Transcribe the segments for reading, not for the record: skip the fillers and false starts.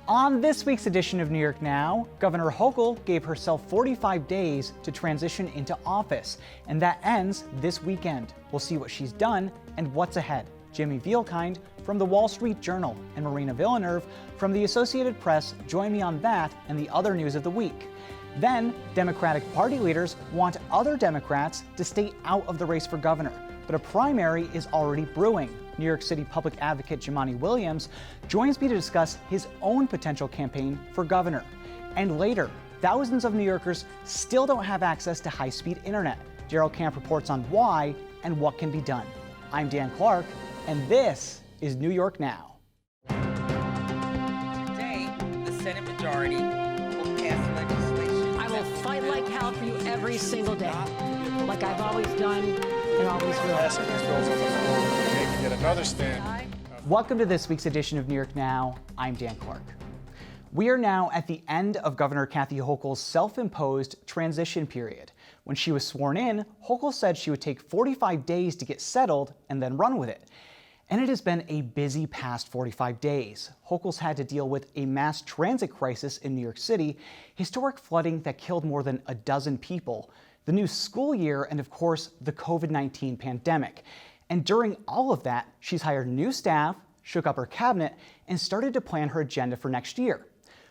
On this week's edition of New York Now, Governor Hochul gave herself 45 days to transition into office, and that ends this weekend. We'll see what she's done and what's ahead. Jimmy Vielkind from the Wall Street Journal and Marina Villeneuve from the Associated Press join me on that and the other news of the week. Then, Democratic Party leaders want other Democrats to stay out of the race for governor, but a primary is already brewing. New York City public advocate Jumaane Williams joins me to discuss his own potential campaign for governor. And later, thousands of New Yorkers still don't have access to high-speed internet. Gerald Camp reports on why and what can be done. I'm Dan Clark, and this is New York Now. Today, the Senate majority will pass legislation. I will fight like hell for you every single day, like I've always done and always will. Passing these bills on the floor, making yet another stand. Welcome to this week's edition of New York Now. I'm Dan Clark. We are now at the end of Governor Kathy Hochul's self-imposed transition period. When she was sworn in, Hochul said she would take 45 days to get settled and then run with it. And it has been a busy past 45 days. Hochul's had to deal with a mass transit crisis in New York City, historic flooding that killed more than a dozen people, the new school year, and of course, the COVID-19 pandemic. And during all of that, she's hired new staff, shook up her cabinet, and started to plan her agenda for next year.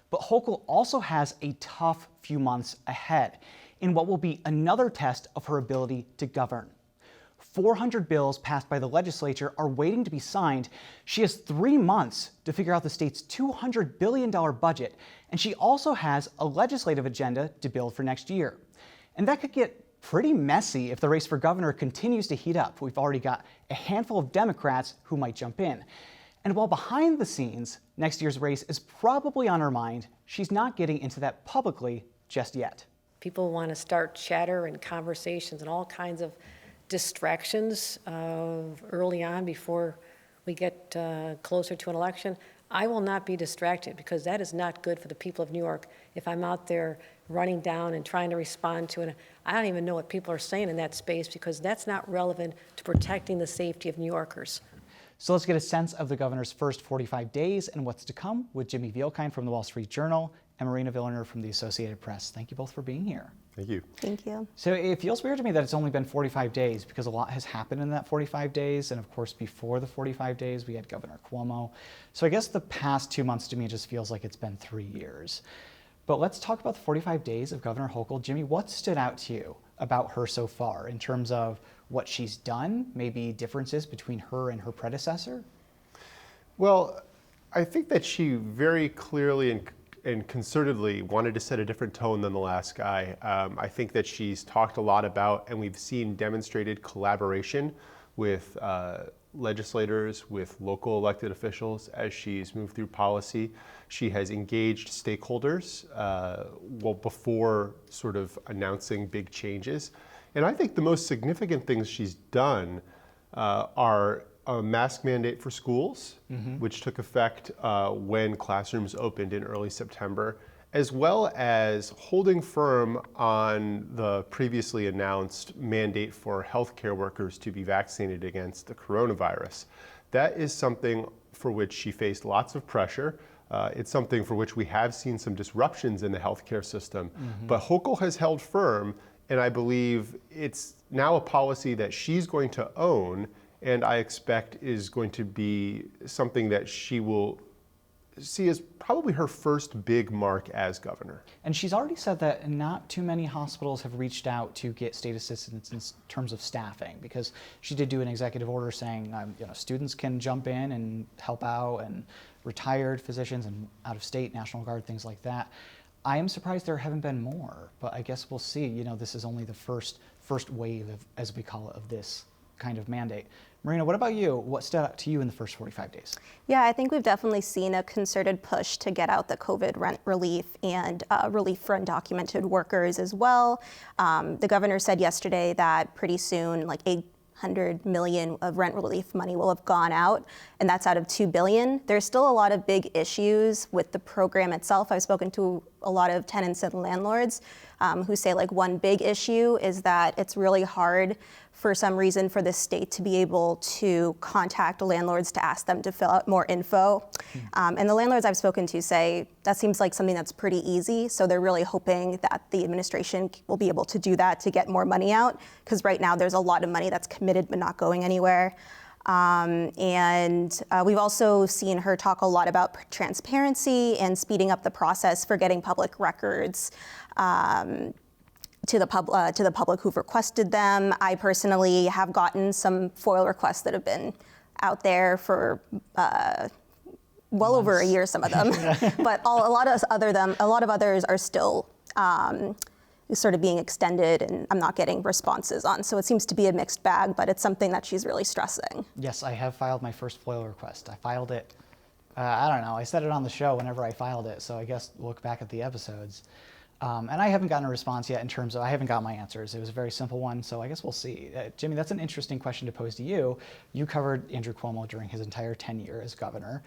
But Hochul also has a tough few months ahead in what will be another test of her ability to govern. 400 bills passed by the legislature are waiting to be signed. She has 3 months to figure out the state's $200 billion budget, and she also has a legislative agenda to build for next year. And that could get pretty messy if the race for governor continues to heat up. We've already got a handful of Democrats who might jump in. And while behind the scenes, next year's race is probably on her mind, she's not getting into that publicly just yet. People want to start chatter and conversations and all kinds of distractions early on before we get closer to an election. I will not be distracted because that is not good for the people of New York if I'm out there running down and trying to respond to it. I don't even know what people are saying in that space because that's not relevant to protecting the safety of New Yorkers. So let's get a sense of the governor's first 45 days and what's to come with Jimmy Vielkind from the Wall Street Journal and Marina Villeneuve from the Associated Press. Thank you both for being here. Thank you. Thank you. So it feels weird to me that it's only been 45 days because a lot has happened in that 45 days. And of course, before the 45 days, we had Governor Cuomo. So I guess the past 2 months to me just feels like it's been 3 years. But let's talk about the 45 days of Governor Hochul. Jimmy, what stood out to you about her so far in terms of what she's done, maybe differences between her and her predecessor? Well, I think that she very clearly and concertedly wanted to set a different tone than the last guy. I think that she's talked a lot about, and we've seen demonstrated collaboration with legislators, with local elected officials as she's moved through policy. She has engaged stakeholders before sort of announcing big changes. And I think the most significant things she's done are a mask mandate for schools, which took effect when classrooms opened in early September, as well as holding firm on the previously announced mandate for healthcare workers to be vaccinated against the coronavirus. That is something for which she faced lots of pressure. It's something for which we have seen some disruptions in the healthcare system. But Hochul has held firm, and I believe it's now a policy that she's going to own, and I expect is going to be something that she will see as probably her first big mark as governor. And she's already said that not too many hospitals have reached out to get state assistance in terms of staffing, because she did do an executive order saying students can jump in and help out, and retired physicians and out-of-state, National Guard, things like that. I am surprised there haven't been more, but I guess we'll see. This is only the first wave, as we call it, of this kind of mandate. Marina, what about you? What stood out to you in the first 45 days? Yeah, I think we've definitely seen a concerted push to get out the COVID rent relief and relief for undocumented workers as well. The governor said yesterday that pretty soon, like $800 million of rent relief money will have gone out, and that's out of $2 billion. There's still a lot of big issues with the program itself. I've spoken to a lot of tenants and landlords. who say like one big issue is that it's really hard for some reason for the state to be able to contact landlords to ask them to fill out more info. And the landlords I've spoken to say that seems like something that's pretty easy. So they're really hoping that the administration will be able to do that to get more money out, because right now there's a lot of money that's committed but not going anywhere. And we've also seen her talk a lot about transparency and speeding up the process for getting public records to the public who've requested them. I personally have gotten some FOIL requests that have been out there for well over a year, some of them, but a lot of others are still sort of being extended, and I'm not getting responses on. So it seems to be a mixed bag, but it's something that she's really stressing. Yes, I have filed my first FOIL request. I filed it, I don't know, I said it on the show whenever I filed it, so I guess look back at the episodes. And I haven't gotten a response yet in terms of, I haven't got my answers. It was a very simple one, so I guess we'll see. Jimmy, that's an interesting question to pose to you. You covered Andrew Cuomo during his entire tenure as governor.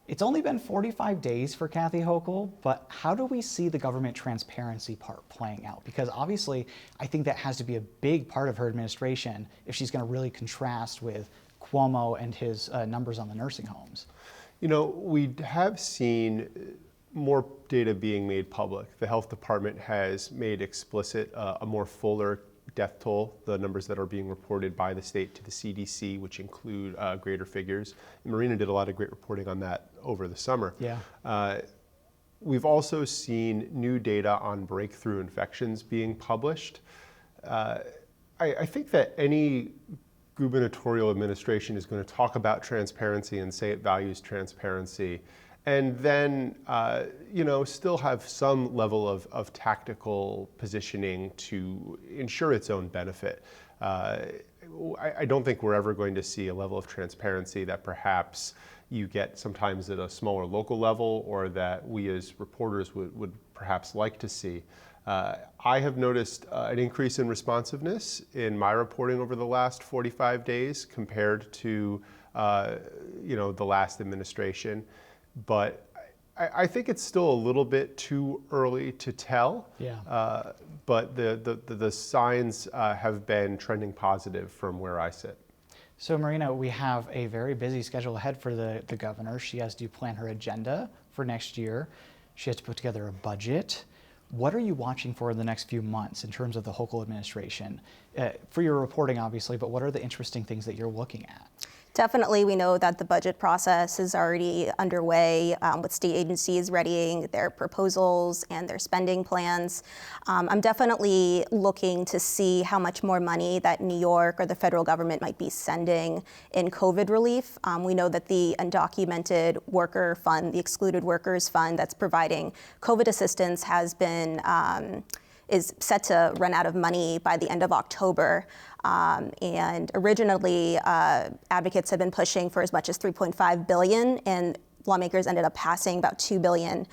It's only been 45 days for Kathy Hochul, but how do we see the government transparency part playing out? Because obviously, I think that has to be a big part of her administration if she's going to really contrast with Cuomo and his numbers on the nursing homes. You know, we have seen more data being made public. The health department has made explicit a more fuller death toll, the numbers that are being reported by the state to the CDC, which include greater figures. And Marina did a lot of great reporting on that over the summer. Yeah. We've also seen new data on breakthrough infections being published. I think that any gubernatorial administration is going to talk about transparency and say it values transparency, and then still have some level of tactical positioning to ensure its own benefit. I don't think we're ever going to see a level of transparency that perhaps you get sometimes at a smaller local level, or that we as reporters would perhaps like to see. I have noticed an increase in responsiveness in my reporting over the last 45 days compared to the last administration. But I think it's still a little bit too early to tell. Yeah. But the signs have been trending positive from where I sit. So Marina, we have a very busy schedule ahead for the governor. She has to plan her agenda for next year. She has to put together a budget. What are you watching for in the next few months in terms of the Hochul administration? For your reporting, obviously, but what are the interesting things that you're looking at? Definitely, we know that the budget process is already underway with state agencies readying their proposals and their spending plans. I'm definitely looking to see how much more money that New York or the federal government might be sending in COVID relief. We know that the undocumented worker fund, the excluded workers fund that's providing COVID assistance is set to run out of money by the end of October. And originally, advocates had been pushing for as much as $3.5 billion, and lawmakers ended up passing about $2 billion.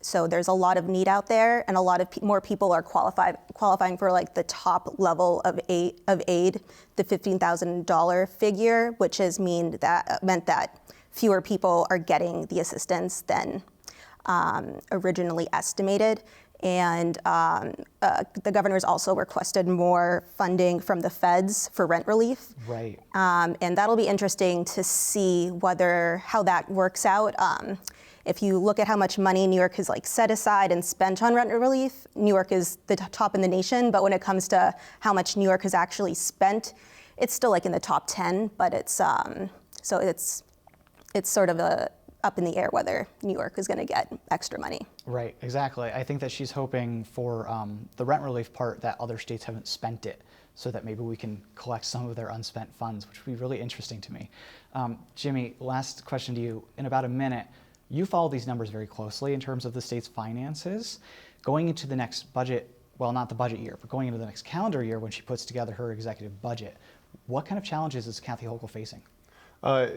So there's a lot of need out there, and a lot of more people are qualifying for like the top level of aid, the $15,000 figure, which has meant that fewer people are getting the assistance than originally estimated. And the governor's also requested more funding from the feds for rent relief. Right. And that'll be interesting to see how that works out. If you look at how much money New York has set aside and spent on rent relief, New York is the top in the nation. But when it comes to how much New York has actually spent, it's still in the top 10. But it's sort of up in the air whether New York is going to get extra money. Right, exactly. I think that she's hoping for the rent relief part that other states haven't spent it, so that maybe we can collect some of their unspent funds, which would be really interesting to me. Jimmy, last question to you. In about a minute, you follow these numbers very closely in terms of the state's finances. Going into the next budget, well, not the budget year, but going into the next calendar year when she puts together her executive budget, what kind of challenges is Kathy Hochul facing?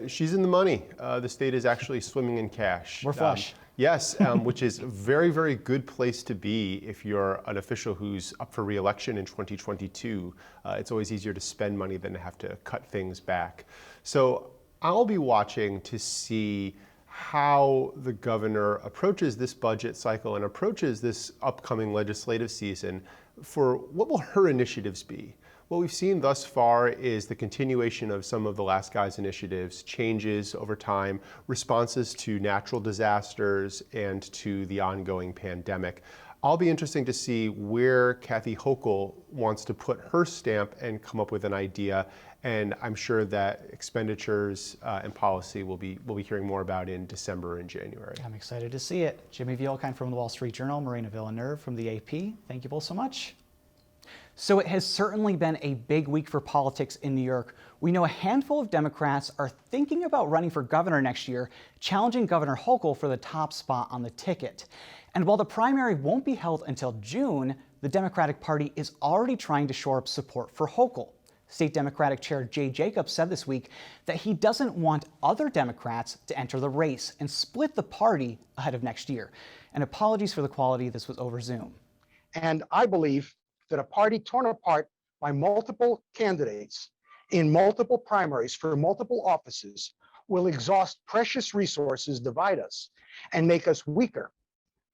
She's in the money. The state is actually swimming in cash. We're flush. Yes, which is a very, very good place to be if you're an official who's up for re-election in 2022. It's always easier to spend money than to have to cut things back. So I'll be watching to see how the governor approaches this budget cycle and approaches this upcoming legislative season for what will her initiatives be. What we've seen thus far is the continuation of some of the last guy's initiatives, changes over time, responses to natural disasters and to the ongoing pandemic. I'll be interesting to see where Kathy Hochul wants to put her stamp and come up with an idea. And I'm sure that expenditures and policy we'll be hearing more about in December and January. I'm excited to see it. Jimmy Vielkind from the Wall Street Journal, Marina Villeneuve from the AP. Thank you both so much. So it has certainly been a big week for politics in New York. We know a handful of Democrats are thinking about running for governor next year, challenging Governor Hochul for the top spot on the ticket. And while the primary won't be held until June, the Democratic Party is already trying to shore up support for Hochul. State Democratic Chair Jay Jacobs said this week that he doesn't want other Democrats to enter the race and split the party ahead of next year. And apologies for the quality, this was over Zoom. And I believe that a party torn apart by multiple candidates in multiple primaries for multiple offices will exhaust precious resources, divide us, and make us weaker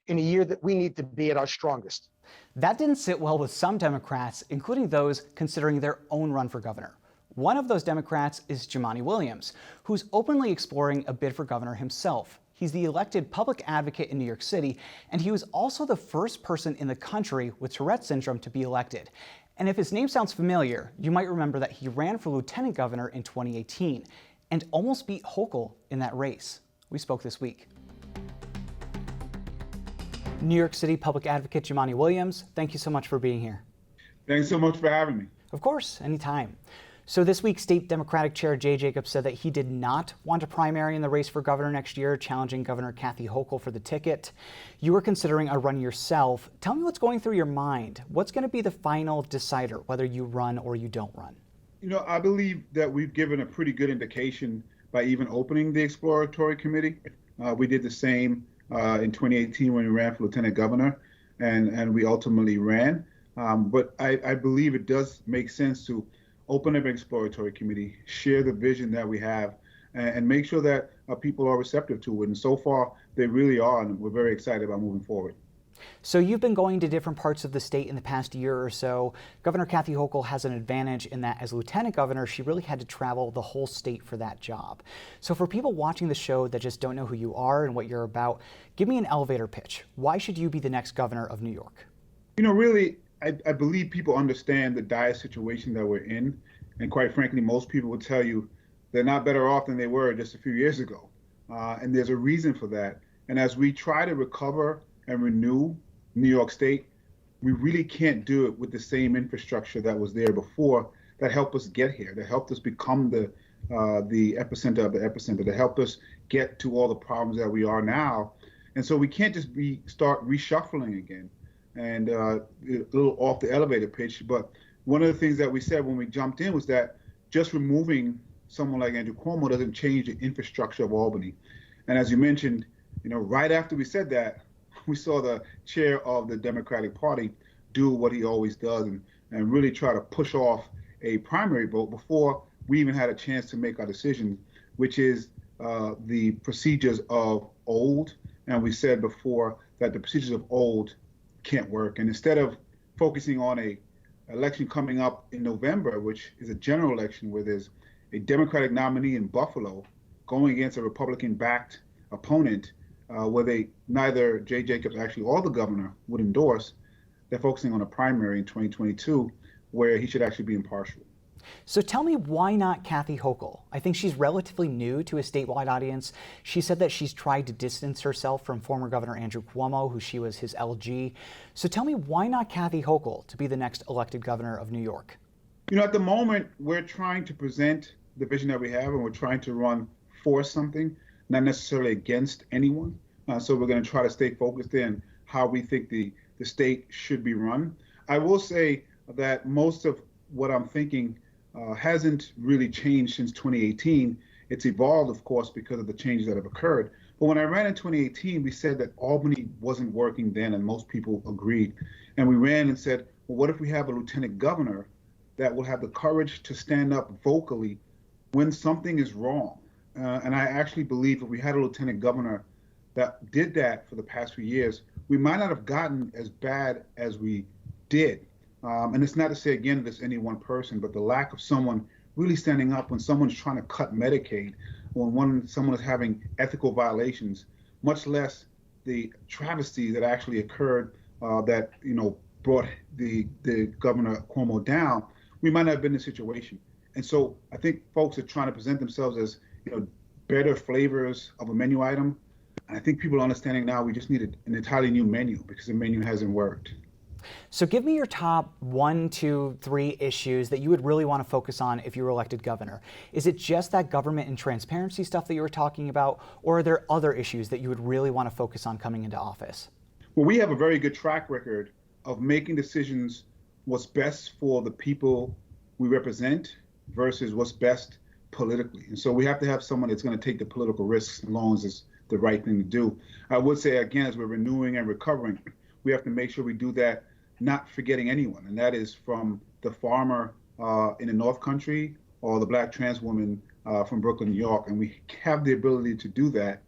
in a year that we need to be at our strongest. That didn't sit well with some Democrats, including those considering their own run for governor. One of those Democrats is Jumaane Williams, who's openly exploring a bid for governor himself. He's the elected public advocate in New York City, and he was also the first person in the country with Tourette's syndrome to be elected. And if his name sounds familiar, you might remember that he ran for lieutenant governor in 2018 and almost beat Hochul in that race. We spoke this week. New York City public advocate Jumaane Williams, thank you so much for being here. Thanks so much for having me. Of course, anytime. So this week, State Democratic Chair Jay Jacobs said that he did not want a primary in the race for governor next year, challenging Governor Kathy Hochul for the ticket. You were considering a run yourself. Tell me what's going through your mind. What's going to be the final decider, whether you run or you don't run? You know, I believe that we've given a pretty good indication by even opening the exploratory committee. We did the same in 2018 when we ran for lieutenant governor, and we ultimately ran. But I believe it does make sense to open up an exploratory committee, share the vision that we have, and make sure that people are receptive to it. And so far, they really are, and we're very excited about moving forward. So you've been going to different parts of the state in the past year or so. Governor Kathy Hochul has an advantage in that as lieutenant governor, she really had to travel the whole state for that job. So for people watching the show that just don't know who you are and what you're about, give me an elevator pitch. Why should you be the next governor of New York? You know, really, I believe people understand the dire situation that we're in. And quite frankly, most people will tell you they're not better off than they were just a few years ago. And there's a reason for that. And as we try to recover and renew New York State, we really can't do it with the same infrastructure that was there before that helped us get here, that helped us become the epicenter of the epicenter, that helped us get to all the problems that we are now. And so we can't just start reshuffling again. And a little off the elevator pitch, but one of the things that we said when we jumped in was that just removing someone like Andrew Cuomo doesn't change the infrastructure of Albany. And as you mentioned, you know, right after we said that, we saw the chair of the Democratic Party do what he always does and really try to push off a primary vote before we even had a chance to make our decision, which is the procedures of old. And we said before that the procedures of old can't work. And instead of focusing on a election coming up in November, which is a general election where there's a Democratic nominee in Buffalo going against a Republican-backed opponent, where neither Jay Jacobs actually or the governor would endorse, they're focusing on a primary in 2022 where he should actually be impartial. So tell me, why not Kathy Hochul? I think she's relatively new to a statewide audience. She said that she's tried to distance herself from former Governor Andrew Cuomo, who she was his LG. So tell me, why not Kathy Hochul to be the next elected governor of New York? You know, at the moment, we're trying to present the vision that we have, and we're trying to run for something, not necessarily against anyone. So we're going to try to stay focused in how we think the state should be run. I will say that most of what I'm thinking hasn't really changed since 2018. It's evolved, of course, because of the changes that have occurred. But when I ran in 2018, we said that Albany wasn't working then, and most people agreed. And we ran and said, well, what if we have a lieutenant governor that will have the courage to stand up vocally when something is wrong? and I actually believe if we had a lieutenant governor that did that for the past few years, we might not have gotten as bad as we did. And it's not to say, again, that it's any one person, but the lack of someone really standing up when someone's trying to cut Medicaid, or when someone is having ethical violations, much less the travesty that actually occurred that, brought the Governor Cuomo down, we might not have been in a situation. And so I think folks are trying to present themselves as, better flavors of a menu item. And I think people are understanding now we just needed an entirely new menu because the menu hasn't worked. So give me your top 1, 2, 3 issues that you would really want to focus on if you were elected governor. Is it just that government and transparency stuff that you were talking about, or are there other issues that you would really want to focus on coming into office? Well, we have a very good track record of making decisions what's best for the people we represent versus what's best politically. And so we have to have someone that's going to take the political risks as long as it's the right thing to do. I would say, again, as we're renewing and recovering, we have to make sure we do that not forgetting anyone, and that is from the farmer in the North Country or the Black trans woman from Brooklyn, New York, and we have the ability to do that.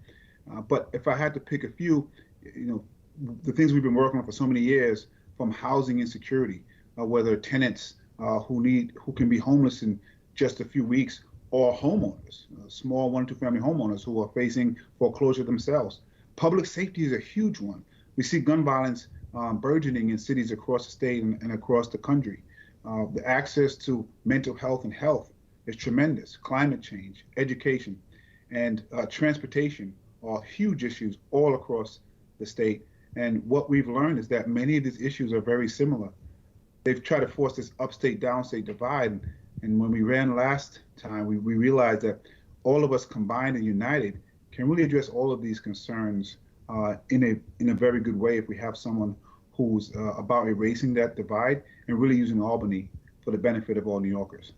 But if I had to pick a few, the things we've been working on for so many years, from housing insecurity, whether tenants who can be homeless in just a few weeks, or homeowners, small 1 or 2 family homeowners who are facing foreclosure themselves. Public safety is a huge one. We see gun violence burgeoning in cities across the state and across the country. The access to mental health and health is tremendous. Climate change, education, and transportation are huge issues all across the state. And what we've learned is that many of these issues are very similar. They've tried to force this upstate, downstate divide. And when we ran last time, we realized that all of us combined and united can really address all of these concerns in a very good way if we have someone who's about erasing that divide and really using Albany for the benefit of all New Yorkers.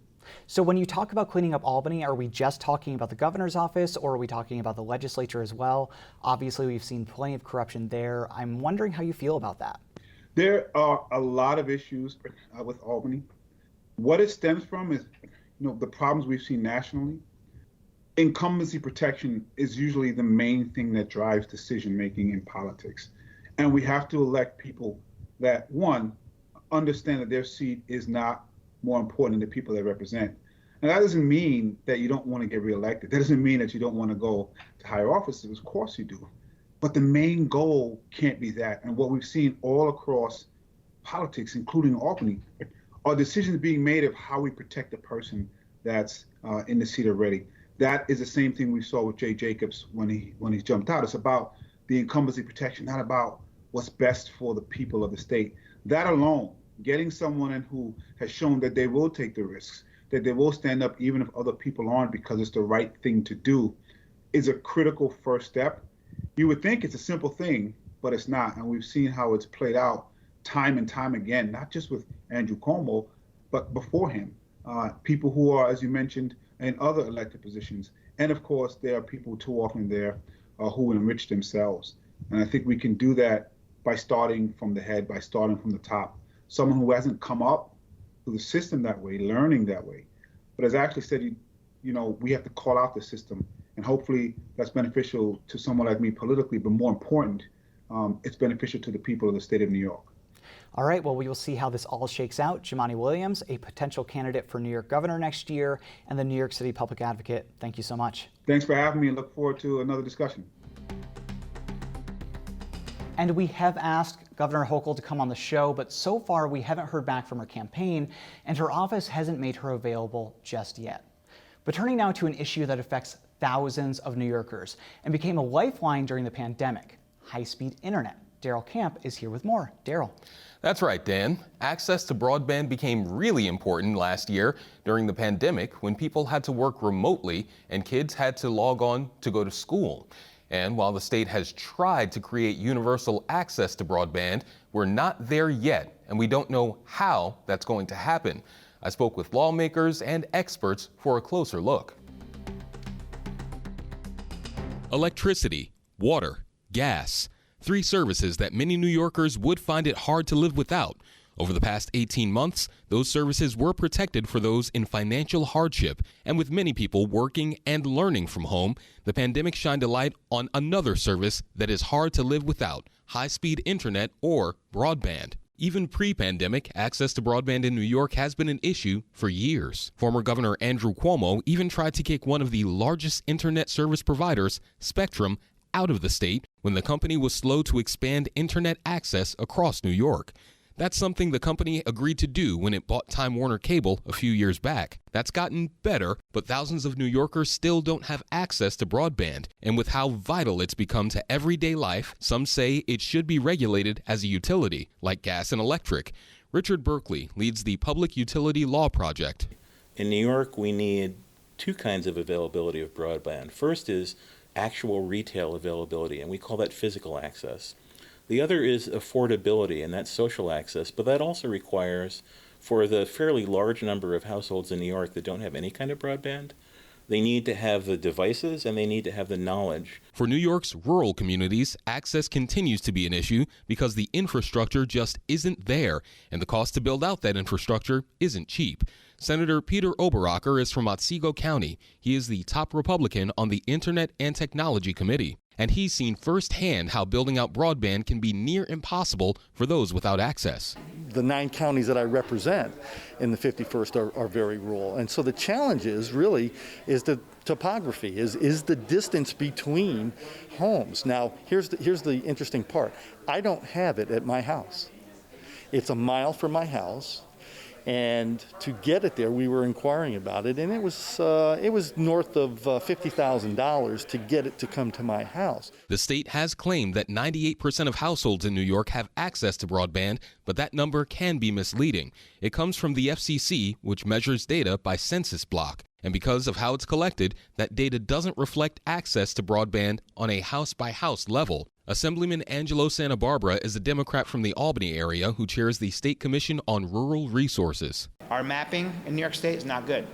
So when you talk about cleaning up Albany, are we just talking about the governor's office, or are we talking about the legislature as well? Obviously, we've seen plenty of corruption there. I'm wondering how you feel about that. There are a lot of issues with Albany. What it stems from is, the problems we've seen nationally. Incumbency protection is usually the main thing that drives decision-making in politics. And we have to elect people that, one, understand that their seat is not more important than the people they represent. And that doesn't mean that you don't want to get reelected. That doesn't mean that you don't want to go to higher offices. Of course you do. But the main goal can't be that. And what we've seen all across politics, including Albany, are decisions being made of how we protect the person that's in the seat already. That is the same thing we saw with Jay Jacobs when he jumped out. It's about the incumbency protection, not about what's best for the people of the state. That alone, getting someone in who has shown that they will take the risks, that they will stand up even if other people aren't because it's the right thing to do, is a critical first step. You would think it's a simple thing, but it's not. And we've seen how it's played out time and time again, not just with Andrew Cuomo, but before him. People who are, as you mentioned, in other elected positions. And of course, there are people too often there who enrich themselves. And I think we can do that by starting from the head, by starting from the top. Someone who hasn't come up through the system that way, learning that way. But as I actually said, we have to call out the system. And hopefully that's beneficial to someone like me politically, but more important, it's beneficial to the people of the state of New York. All right, well, we will see how this all shakes out. Jumaane Williams, a potential candidate for New York governor next year, and the New York City public advocate. Thank you so much. Thanks for having me, and look forward to another discussion. And we have asked Governor Hochul to come on the show, but so far we haven't heard back from her campaign, and her office hasn't made her available just yet. But turning now to an issue that affects thousands of New Yorkers and became a lifeline during the pandemic, high-speed internet. Daryl Camp is here with more. Daryl. That's right, Dan. Access to broadband became really important last year during the pandemic when people had to work remotely and kids had to log on to go to school. And while the state has tried to create universal access to broadband, we're not there yet, and we don't know how that's going to happen. I spoke with lawmakers and experts for a closer look. Electricity, water, gas. 3 services that many New Yorkers would find it hard to live without. Over the past 18 months, those services were protected for those in financial hardship, and with many people working and learning from home, the pandemic shined a light on another service that is hard to live without: high-speed internet or broadband. Even pre-pandemic, access to broadband in New York has been an issue for years. Former Governor Andrew Cuomo even tried to kick one of the largest internet service providers, Spectrum, out of the state when the company was slow to expand internet access across New York. That's something the company agreed to do when it bought Time Warner Cable a few years back. That's gotten better, but thousands of New Yorkers still don't have access to broadband. And with how vital it's become to everyday life, some say it should be regulated as a utility, like gas and electric. Richard Berkeley leads the Public Utility Law Project. In New York, we need two kinds of availability of broadband. First is actual retail availability, and we call that physical access. The other is affordability, and that's social access, but that also requires, for the fairly large number of households in New York that don't have any kind of broadband, they need to have the devices and they need to have the knowledge. For New York's rural communities, access continues to be an issue because the infrastructure just isn't there, and the cost to build out that infrastructure isn't cheap. Senator Peter Oberacker is from Otsego County. He is the top Republican on the Internet and Technology Committee, and he's seen firsthand how building out broadband can be near impossible for those without access. The 9 counties that I represent in the 51st are very rural, and so the challenge is really the topography, is the distance between homes. Now, here's the interesting part. I don't have it at my house. It's a mile from my house. And to get it there, we were inquiring about it, and it was north of $50,000 to get it to come to my house. The state has claimed that 98% of households in New York have access to broadband, but that number can be misleading. It comes from the FCC, which measures data by census block. And because of how it's collected, that data doesn't reflect access to broadband on a house-by-house level. Assemblyman Angelo Santa Barbara is a Democrat from the Albany area who chairs the State Commission on Rural Resources. Our mapping in New York State is not good.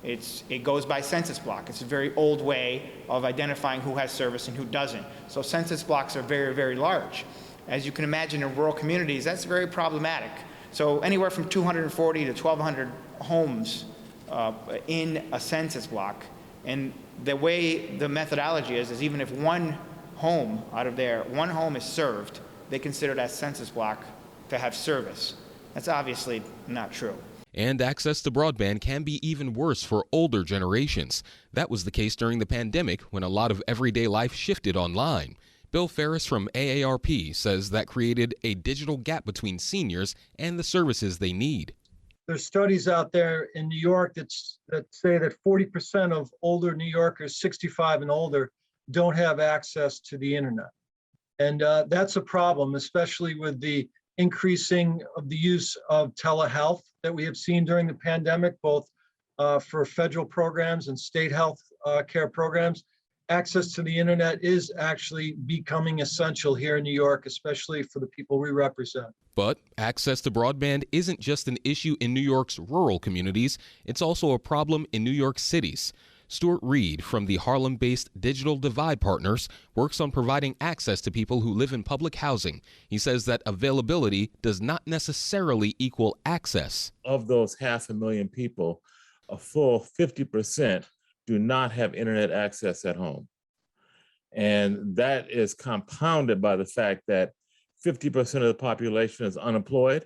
It goes by census block. It's a very old way of identifying who has service and who doesn't. So census blocks are very, very large. As you can imagine, in rural communities, that's very problematic. So anywhere from 240 to 1,200 homes in a census block. And the way the methodology is even if one home out of there, one home is served, they consider that census block to have service. That's obviously not true. And access to broadband can be even worse for older generations. That was the case during the pandemic when a lot of everyday life shifted online. Bill Ferris from AARP says that created a digital gap between seniors and the services they need. There's studies out there in New York that say that 40% of older New Yorkers, 65 and older, don't have access to the internet. And that's a problem, especially with the increasing of the use of telehealth that we have seen during the pandemic, both for federal programs and state health care programs. Access to the internet is actually becoming essential here in New York, especially for the people we represent. But access to broadband isn't just an issue in New York's rural communities, it's also a problem in New York cities. Stuart Reed from the Harlem-based Digital Divide Partners works on providing access to people who live in public housing. He says that availability does not necessarily equal access. Of those 500,000 people, a full 50% do not have internet access at home. And that is compounded by the fact that 50% of the population is unemployed,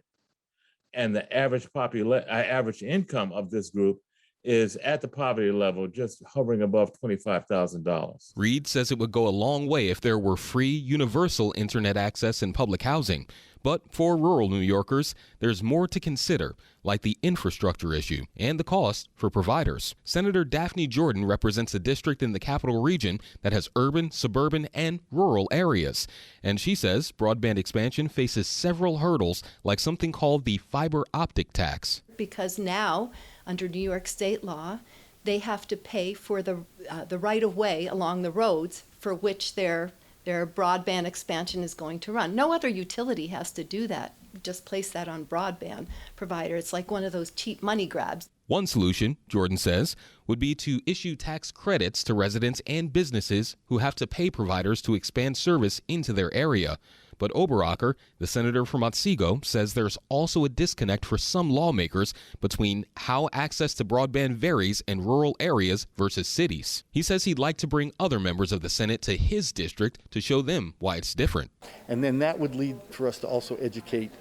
and the average income of this group is at the poverty level, just hovering above $25,000. Reed says it would go a long way if there were free, universal internet access in public housing. But for rural New Yorkers, there's more to consider, like the infrastructure issue and the cost for providers. Senator Daphne Jordan represents a district in the Capital Region that has urban, suburban, and rural areas. And she says broadband expansion faces several hurdles, like something called the fiber optic tax. Because now, under New York state law, they have to pay for the right-of-way along the roads for which their broadband expansion is going to run. No other utility has to do that. Just place that on broadband provider. It's like one of those cheap money grabs. One solution, Jordan says, would be to issue tax credits to residents and businesses who have to pay providers to expand service into their area. But Oberacker, the senator from Otsego, says there's also a disconnect for some lawmakers between how access to broadband varies in rural areas versus cities. He says he'd like to bring other members of the Senate to his district to show them why it's different. And then that would lead for us to also educate,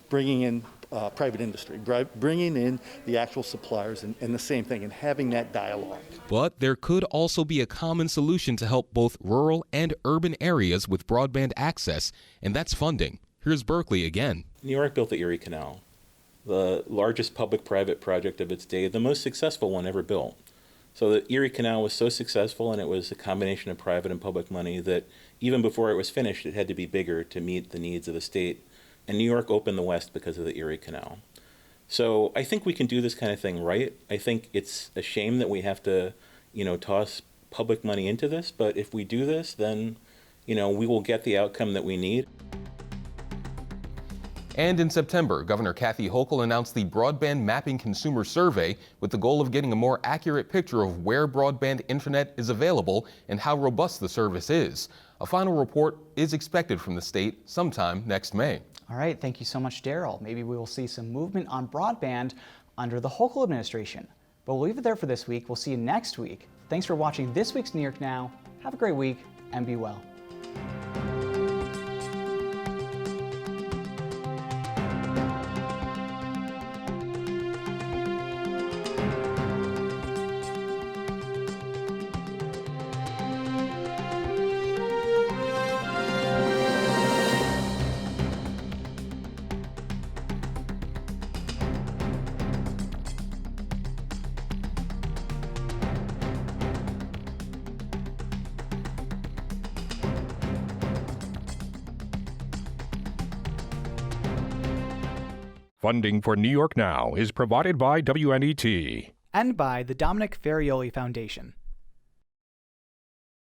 bringing in private industry, bringing in the actual suppliers and the same thing, and having that dialogue. But there could also be a common solution to help both rural and urban areas with broadband access, and that's funding. Here's Berkeley again. New York built the Erie Canal, the largest public-private project of its day, the most successful one ever built. So the Erie Canal was so successful, and it was a combination of private and public money, that even before it was finished, it had to be bigger to meet the needs of the state. And New York opened the West because of the Erie Canal. So I think we can do this kind of thing right. I think it's a shame that we have to, toss public money into this. But if we do this, then, we will get the outcome that we need. And in September, Governor Kathy Hochul announced the Broadband Mapping Consumer Survey with the goal of getting a more accurate picture of where broadband internet is available and how robust the service is. A final report is expected from the state sometime next May. All right, thank you so much, Daryl. Maybe we will see some movement on broadband under the Hochul administration. But we'll leave it there for this week. We'll see you next week. Thanks for watching this week's New York Now. Have a great week and be well. Funding for New York Now is provided by WNET And by the Dominic Ferrioli Foundation.